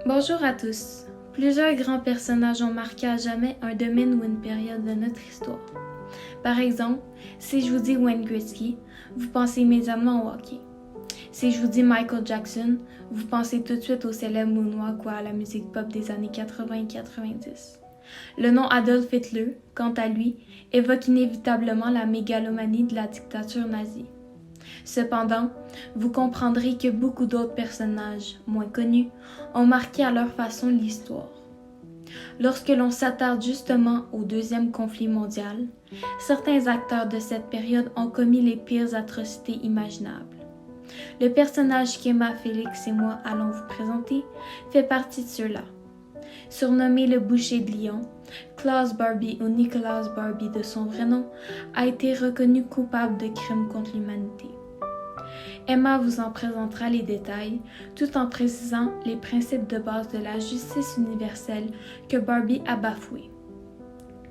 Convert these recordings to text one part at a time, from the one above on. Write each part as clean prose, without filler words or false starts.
Bonjour à tous. Plusieurs grands personnages ont marqué à jamais un domaine ou une période de notre histoire. Par exemple, si je vous dis Wayne Gretzky, vous pensez immédiatement au hockey. Si je vous dis Michael Jackson, vous pensez tout de suite au célèbre moonwalk ou à la musique pop des années 80 et 90. Le nom Adolf Hitler, quant à lui, évoque inévitablement la mégalomanie de la dictature nazie. Cependant, vous comprendrez que beaucoup d'autres personnages, moins connus, ont marqué à leur façon l'histoire. Lorsque l'on s'attarde justement au deuxième conflit mondial, certains acteurs de cette période ont commis les pires atrocités imaginables. Le personnage qu'Emma, Félix et moi allons vous présenter fait partie de ceux-là. Surnommé le boucher de Lyon, Klaus Barbie ou Nicholas Barbie de son vrai nom, a été reconnu coupable de crimes contre l'humanité. Emma vous en présentera les détails, tout en précisant les principes de base de la justice universelle que Barbie a bafoués.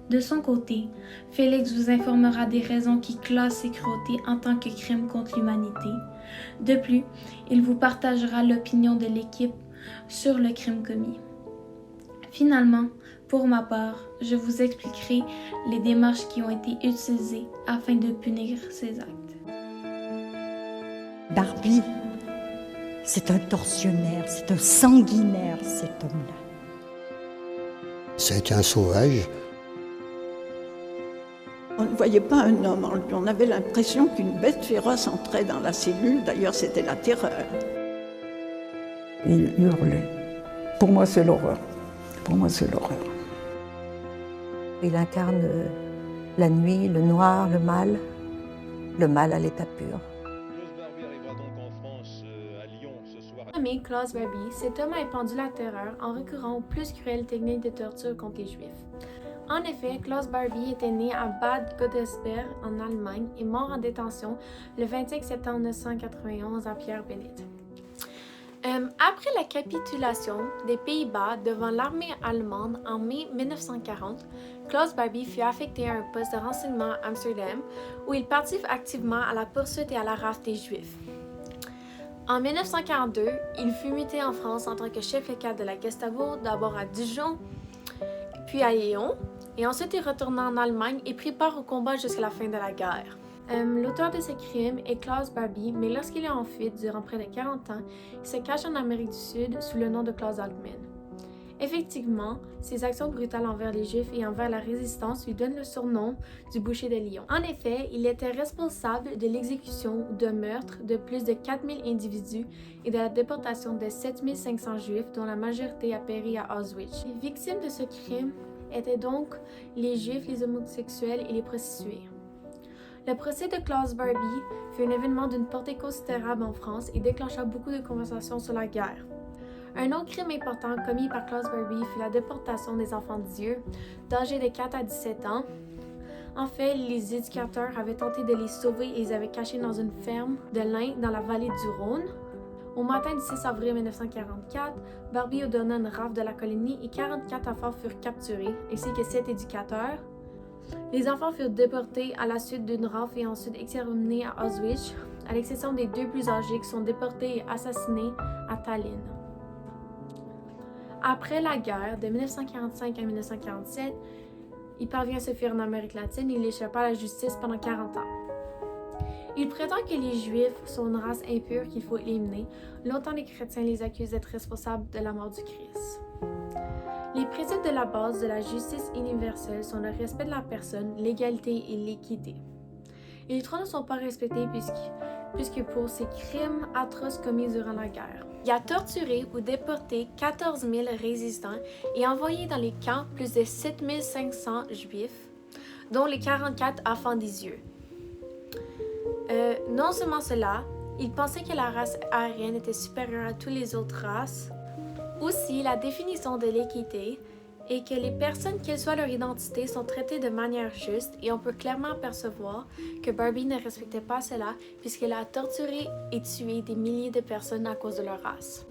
De son côté, Félix vous informera des raisons qui classent ces cruautés en tant que crimes contre l'humanité. De plus, il vous partagera l'opinion de l'équipe sur le crime commis. Finalement, pour ma part, je vous expliquerai les démarches qui ont été utilisées afin de punir ces actes. Barbie, c'est un tortionnaire, c'est un sanguinaire, cet homme-là. C'est un sauvage. On ne voyait pas un homme en lui, on avait l'impression qu'une bête féroce entrait dans la cellule, d'ailleurs c'était la terreur. Il hurlait. Pour moi, c'est l'horreur. Pour moi, c'est l'horreur. Il incarne la nuit, le noir, le mal à l'état pur. Klaus Barbie arrivera donc en France, à Lyon, ce soir. Nommé Klaus Barbie, cet homme a répandu la terreur en recourant aux plus cruelles techniques de torture contre les Juifs. En effet, Klaus Barbie était né à Bad Godesberg en Allemagne et mort en détention le 25 septembre 1991 à Pierre-Bénite. Après la capitulation des Pays-Bas devant l'armée allemande en mai 1940, Klaus Barbie fut affecté à un poste de renseignement à Amsterdam où il participe activement à la poursuite et à la rafle des Juifs. En 1942, il fut muté en France en tant que chef local de la Gestapo, d'abord à Dijon, puis à Lyon, et ensuite il retourna en Allemagne et prit part au combat jusqu'à la fin de la guerre. L'auteur de ce crime est Klaus Barbie, mais lorsqu'il est en fuite durant près de 40 ans, il se cache en Amérique du Sud sous le nom de Klaus Altmann. Effectivement, ses actions brutales envers les Juifs et envers la résistance lui donnent le surnom du boucher de Lyon. En effet, il était responsable de l'exécution ou de meurtre de plus de 4000 individus et de la déportation de 7500 Juifs, dont la majorité a péri à Auschwitz. Les victimes de ce crime étaient donc les Juifs, les homosexuels et les prostituées. Le procès de Klaus Barbie fut un événement d'une portée considérable en France et déclencha beaucoup de conversations sur la guerre. Un autre crime important commis par Klaus Barbie fut la déportation des enfants de Dieu, âgés de 4 à 17 ans. En fait, les éducateurs avaient tenté de les sauver et les avaient cachés dans une ferme de lin dans la vallée du Rhône. Au matin du 6 avril 1944, Barbie ordonna une rafle de la colonie et 44 enfants furent capturés, ainsi que 7 éducateurs. Les enfants furent déportés à la suite d'une rafle et ensuite exterminés à Auschwitz, à l'exception des 2 plus âgés qui sont déportés et assassinés à Tallinn. Après la guerre de 1945 à 1947, il parvient à se fuir en Amérique latine et il échappa à la justice pendant 40 ans. Il prétend que les Juifs sont une race impure qu'il faut éliminer. Longtemps, les chrétiens les accusent d'être responsables de la mort du Christ. Les principes de la base de la justice universelle sont le respect de la personne, l'égalité et l'équité. Et les trois ne sont pas respectés puisque pour ces crimes atroces commis durant la guerre. Il a torturé ou déporté 14 000 résistants et envoyé dans les camps plus de 7 500 Juifs, dont les 44 enfants des yeux. Non seulement cela, il pensait que la race aryenne était supérieure à toutes les autres races. Aussi, la définition de l'équité est que les personnes, quelle soit leur identité, sont traitées de manière juste et on peut clairement percevoir que Barbie ne respectait pas cela puisqu'elle a torturé et tué des milliers de personnes à cause de leur race.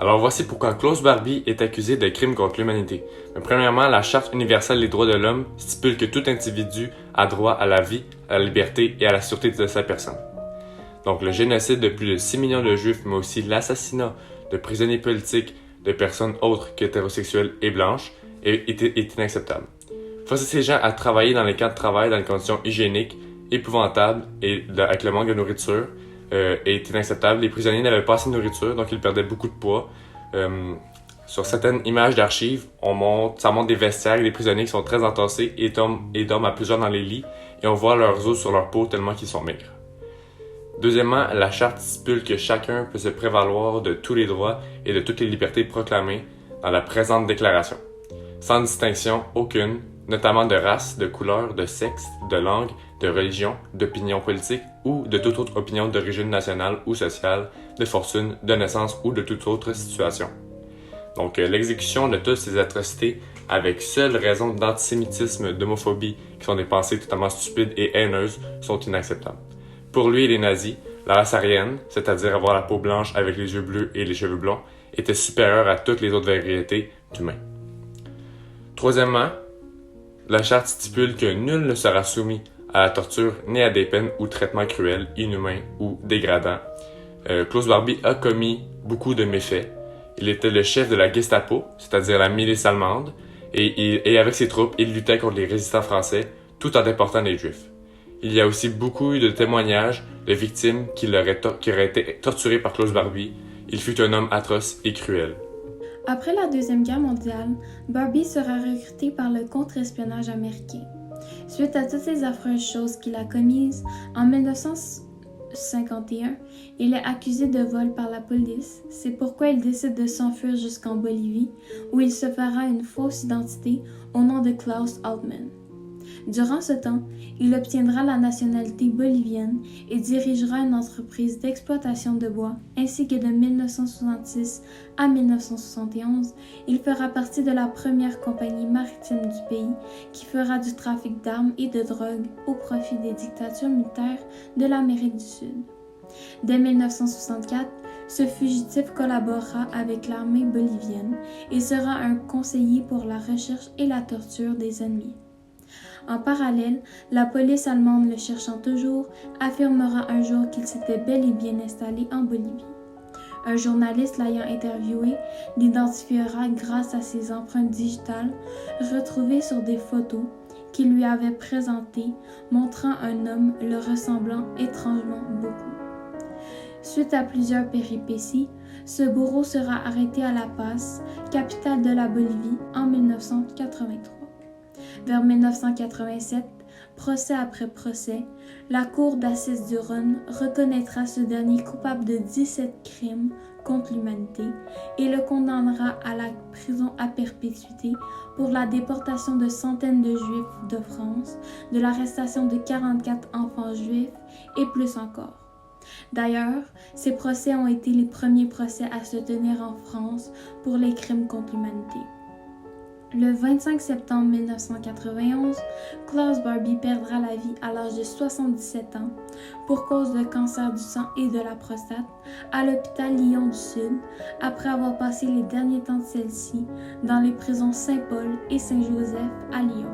Alors voici pourquoi Klaus Barbie est accusé de crimes contre l'humanité. Mais premièrement, la Charte universelle des droits de l'homme stipule que tout individu a droit à la vie, à la liberté et à la sûreté de sa personne. Donc le génocide de plus de 6 millions de Juifs, mais aussi l'assassinat de prisonniers politiques, de personnes autres qu'hétérosexuelles et blanches est inacceptable. Forcer ces gens à travailler dans les camps de travail dans des conditions hygiéniques épouvantables et avec le manque de nourriture est inacceptable. Les prisonniers n'avaient pas assez de nourriture, donc ils perdaient beaucoup de poids. Sur certaines images d'archives, ça montre des vestiaires et des prisonniers qui sont très entassés et dorment à plusieurs dans les lits, et on voit leurs os sur leur peau tellement qu'ils sont maigres. Deuxièmement, la charte stipule que chacun peut se prévaloir de tous les droits et de toutes les libertés proclamées dans la présente déclaration, sans distinction aucune, notamment de race, de couleur, de sexe, de langue, de religion, d'opinion politique ou de toute autre opinion d'origine nationale ou sociale, de fortune, de naissance ou de toute autre situation. Donc, l'exécution de toutes ces atrocités avec seule raison d'antisémitisme, d'homophobie, qui sont des pensées totalement stupides et haineuses, sont inacceptables. Pour lui et les nazis, la race aryenne, c'est-à-dire avoir la peau blanche avec les yeux bleus et les cheveux blonds, était supérieure à toutes les autres variétés d'humains. Troisièmement, la charte stipule que nul ne sera soumis à la torture ni à des peines ou traitements cruels, inhumains ou dégradants. Klaus Barbie a commis beaucoup de méfaits. Il était le chef de la Gestapo, c'est-à-dire la milice allemande, et avec ses troupes, il luttait contre les résistants français tout en déportant les Juifs. Il y a aussi beaucoup eu de témoignages de victimes qui auraient été torturées par Klaus Barbie. Il fut un homme atroce et cruel. Après la Deuxième Guerre mondiale, Barbie sera recruté par le contre-espionnage américain. Suite à toutes ces affreuses choses qu'il a commises, en 1951, il est accusé de vol par la police. C'est pourquoi il décide de s'enfuir jusqu'en Bolivie, où il se fera une fausse identité au nom de Klaus Altman. Durant ce temps, il obtiendra la nationalité bolivienne et dirigera une entreprise d'exploitation de bois, ainsi que de 1966 à 1971, il fera partie de la première compagnie maritime du pays qui fera du trafic d'armes et de drogue au profit des dictatures militaires de l'Amérique du Sud. Dès 1964, ce fugitif collaborera avec l'armée bolivienne et sera un conseiller pour la recherche et la torture des ennemis. En parallèle, la police allemande, le cherchant toujours, affirmera un jour qu'il s'était bel et bien installé en Bolivie. Un journaliste l'ayant interviewé l'identifiera grâce à ses empreintes digitales retrouvées sur des photos qu'il lui avait présentées, montrant un homme le ressemblant étrangement beaucoup. Suite à plusieurs péripéties, ce bourreau sera arrêté à La Paz, capitale de la Bolivie, en 1983. Vers 1987, procès après procès, la Cour d'assises du Rhône reconnaîtra ce dernier coupable de 17 crimes contre l'humanité et le condamnera à la prison à perpétuité pour la déportation de centaines de Juifs de France, de l'arrestation de 44 enfants juifs et plus encore. D'ailleurs, ces procès ont été les premiers procès à se tenir en France pour les crimes contre l'humanité. Le 25 septembre 1991, Klaus Barbie perdra la vie à l'âge de 77 ans pour cause de cancer du sang et de la prostate à l'hôpital Lyon du Sud après avoir passé les derniers temps de celle-ci dans les prisons Saint-Paul et Saint-Joseph à Lyon.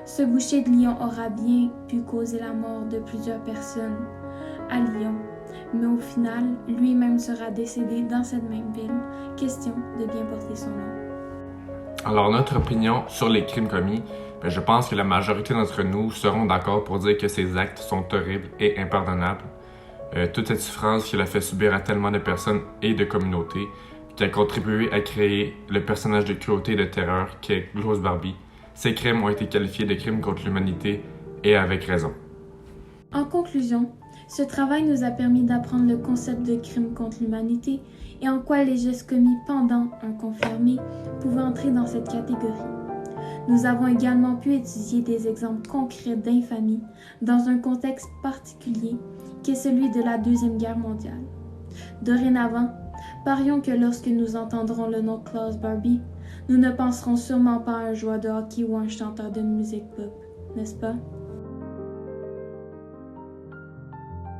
Ce boucher de Lyon aura bien pu causer la mort de plusieurs personnes à Lyon, mais au final, lui-même sera décédé dans cette même ville. Question de bien porter son nom. Alors, notre opinion sur les crimes commis, je pense que la majorité d'entre nous seront d'accord pour dire que ces actes sont horribles et impardonnables. Toute cette souffrance qu'il a fait subir à tellement de personnes et de communautés, qui a contribué à créer le personnage de cruauté et de terreur qu'est Klaus Barbie, ces crimes ont été qualifiés de crimes contre l'humanité et avec raison. En conclusion, ce travail nous a permis d'apprendre le concept de crime contre l'humanité et en quoi les gestes commis pendant un confirmé pouvaient entrer dans cette catégorie. Nous avons également pu étudier des exemples concrets d'infamie dans un contexte particulier qui est celui de la Deuxième Guerre mondiale. Dorénavant, parions que lorsque nous entendrons le nom Klaus Barbie, nous ne penserons sûrement pas à un joueur de hockey ou à un chanteur de musique pop, n'est-ce pas?